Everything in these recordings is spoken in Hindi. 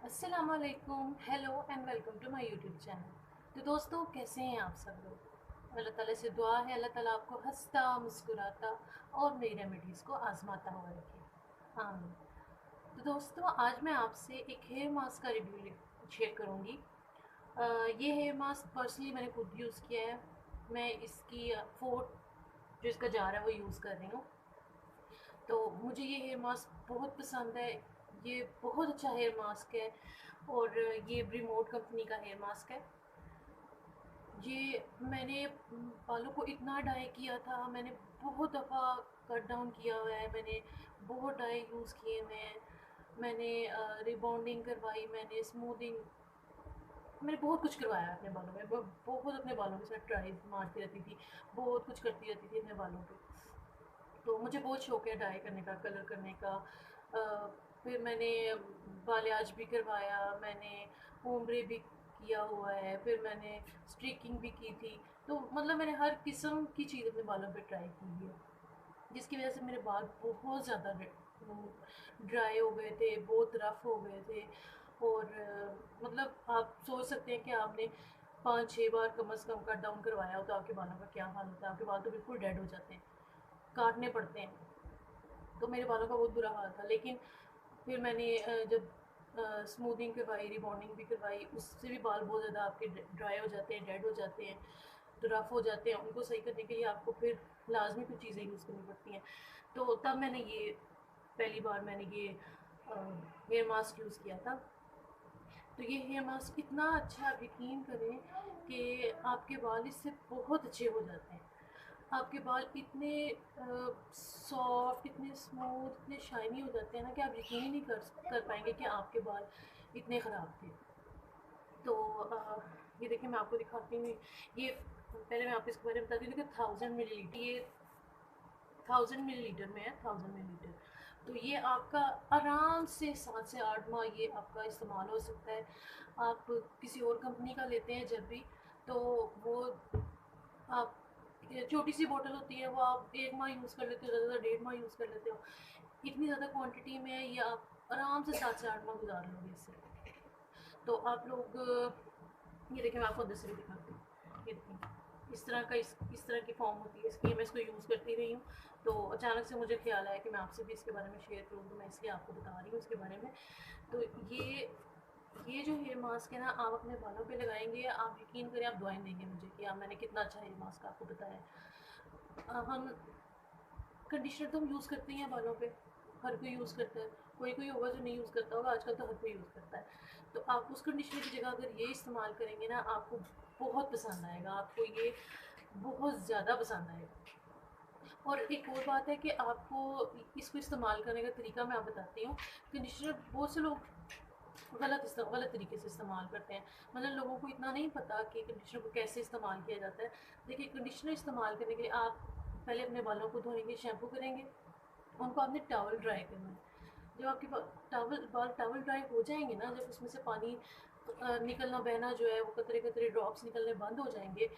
अस्सलाम वालेकुम, hello and welcome to my YouTube channel. तो दोस्तों, कैसे हैं आप सब लोग? अल्लाह ताला से दुआ है, अल्लाह ताला आपको हंसता मुस्कुराता और नई रेमेडीज़ को आजमाता हुआ रखे, आमीन। तो दोस्तों, आज मैं आपसे एक हेयर मास्क का रिव्यू शेयर करूँगी। ये हेयर मास्क पर्सनली मैंने खुद यूज़ किया है। मैं इसकी फोर्थ जो इसका जार है वो यूज़ कर रही हूँ। तो मुझे ये हेयर मास्क बहुत पसंद है। ये बहुत अच्छा हेयर मास्क है और ये रिमोट कंपनी का हेयर मास्क है। ये मैंने बालों को इतना डाई किया था, मैंने बहुत दफ़ा कट डाउन किया हुआ है, मैंने बहुत डाई यूज़ किए हुए हैं, मैंने रिबॉन्डिंग करवाई, मैंने स्मूथिंग, मैंने बहुत कुछ करवाया है अपने बालों में। बहुत अपने बालों के साथ ट्राई मारती रहती थी, बहुत कुछ करती रहती थी अपने बालों पे। तो मुझे बहुत शौक है डाई करने का, कलर करने का। फिर मैंने बालियाज भी करवाया, मैंने ओम्ब्रे भी किया हुआ है, फिर मैंने स्ट्रीकिंग भी की थी। तो मतलब मैंने हर किस्म की चीज़ अपने बालों पे ट्राई की है, जिसकी वजह से मेरे बाल बहुत ज़्यादा ड्राई हो गए थे, बहुत रफ़ हो गए थे। और मतलब आप सोच सकते हैं कि आपने 5-6 बार कम से कम कट डाउन करवाया हो तो आपके बालों का क्या हाल होता है। आपके बाल तो बिल्कुल डेड हो जाते हैं, काटने पड़ते हैं। तो मेरे बालों का बहुत बुरा हाल था। लेकिन फिर मैंने जब स्मूथिंग करवाई, रिबॉन्डिंग भी करवाई, उससे भी बाल बहुत ज़्यादा आपके ड्राई हो जाते हैं, डेड हो जाते हैं, तो रफ़ हो जाते हैं। उनको सही करने के लिए आपको फिर लाजमी कुछ चीज़ें यूज़ करनी पड़ती हैं। तो तब मैंने ये पहली बार मैंने ये हेयर मास्क यूज़ किया था। तो ये हेयर मास्क इतना अच्छा, आप यकीन करें कि आपके बाल इससे बहुत अच्छे हो जाते हैं। आपके बाल इतने सॉफ्ट, इतने स्मूथ, इतने शाइनी हो जाते हैं ना कि आप यकीन ही नहीं कर पाएंगे कि आपके बाल इतने ख़राब थे। तो ये देखिए, मैं आपको दिखाती हूँ। ये पहले मैं आपको इसके बारे में बताती हूँ कि 1000 मिलीलीटर, ये 1000 मिलीलीटर में है, 1000 मिलीलीटर। तो ये आपका आराम से 7 से 8 माह ये आपका इस्तेमाल हो सकता है। आप किसी और कंपनी का लेते हैं जब भी, तो वो आप छोटी सी बोतल होती है, वो आप 1 माह यूज़ कर लेते हो, ज़्यादा 1.5 माह यूज़ कर लेते हो। इतनी ज़्यादा क्वांटिटी में ये आप आराम से 7 से 8 माह गुजार लोगे इससे। तो आप लोग ये देखिए, मैं आपको अंदर से भी दिखाती हूँ। ये देखिए, इस तरह का इस तरह की फॉर्म होती है इसकी। मैं इसको यूज़ करती रही हूँ, तो अचानक से मुझे ख्याल आया कि मैं आपसे भी इसके बारे में शेयर करूँ, तो मैं इसलिए आपको बता रही हूँ इसके बारे में। तो ये जो हेयर मास्क है ना, आप अपने बालों पे लगाएंगे, आप यकीन करें, आप दुआएं देंगे मुझे कि आप मैंने कितना अच्छा हेयर मास्क आपको बताया। हम कंडीशनर तो हम यूज़ करते ही हैं बालों पे, हर कोई यूज़ करता है। कोई कोई होगा जो नहीं यूज़ करता होगा, आजकल तो हर कोई यूज़ करता है। तो आप उस कंडीशनर की जगह अगर ये इस्तेमाल करेंगे ना, आपको बहुत पसंद आएगा, आपको ये बहुत ज़्यादा पसंद आएगा। और एक और बात है कि आपको इसको इस्तेमाल करने का तरीका मैं आप बताती हूँ। कंडीशनर बहुत से लोग गलत तरीके से इस्तेमाल करते हैं। मतलब लोगों को इतना नहीं पता कि कंडीशनर को कैसे इस्तेमाल किया जाता है। देखिए, कंडीशनर इस्तेमाल करने के लिए आप पहले अपने बालों को धोएंगे, शैम्पू करेंगे, उनको आपने टॉवल ड्राई करना है। जब आपके टॉवल ड्राई हो जाएंगे ना, जब उसमें से पानी निकलना, बहना जो है, वो कतरे कतरे ड्रॉप्स निकलने बंद हो जाएंगे,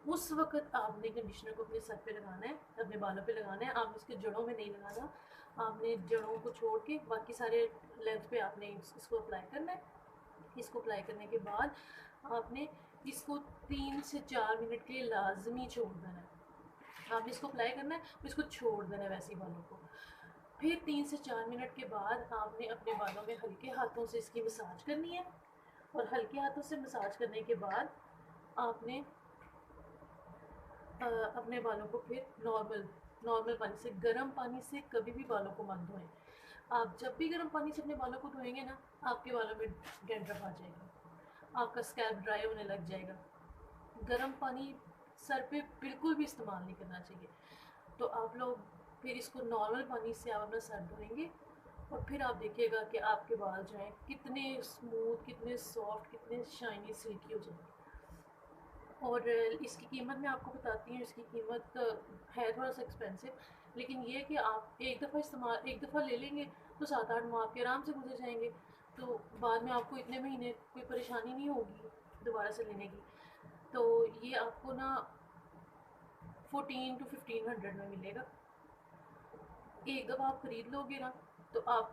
उस वक़्त आपने कंडीशनर को अपने सर पे लगाना है, अपने बालों पे लगाना है। आपने इसके जड़ों में नहीं लगाना। आपने जड़ों को छोड़ के बाकी सारे लेंथ पे आपने इसको अप्लाई करना है। इसको अप्लाई करने के बाद आपने इसको 3 से 4 मिनट के लिए लाज़मी छोड़ देना है। आपने इसको अप्लाई करना है और इसको छोड़ देना है वैसे ही बालों को। फिर 3 से 4 मिनट के बाद आपने अपने बालों में हल्के हाथों से इसकी मसाज करनी है। और हल्के हाथों से मसाज करने के बाद आपने अपने बालों को फिर नॉर्मल नॉर्मल पानी से, गर्म पानी से कभी भी बालों को मत धोएं। आप जब भी गर्म पानी से अपने बालों को धोएंगे ना, आपके बालों में डैंड्रफ आ जाएगा, आपका स्कैल्प ड्राई होने लग जाएगा। गर्म पानी सर पे बिल्कुल भी इस्तेमाल नहीं करना चाहिए। तो आप लोग फिर इसको नॉर्मल पानी से आप अपना सर धोएंगे और फिर आप देखिएगा कि आपके बाल जो हैं कितने स्मूथ, कितने सॉफ्ट, कितने शाइनी, सिल्की हो जाएंगे। और इसकी कीमत मैं आपको बताती हूँ। इसकी कीमत है थोड़ा सा एक्सपेंसिव, लेकिन ये है कि आप एक दफ़ा ले लेंगे तो 7-8 माह आपके आराम से गुजर जाएंगे। तो बाद में आपको इतने महीने कोई परेशानी नहीं होगी दोबारा से लेने की। तो ये आपको ना 1400 to 1500 में मिलेगा। एक दफ़ा आप ख़रीद लोगे ना, तो आप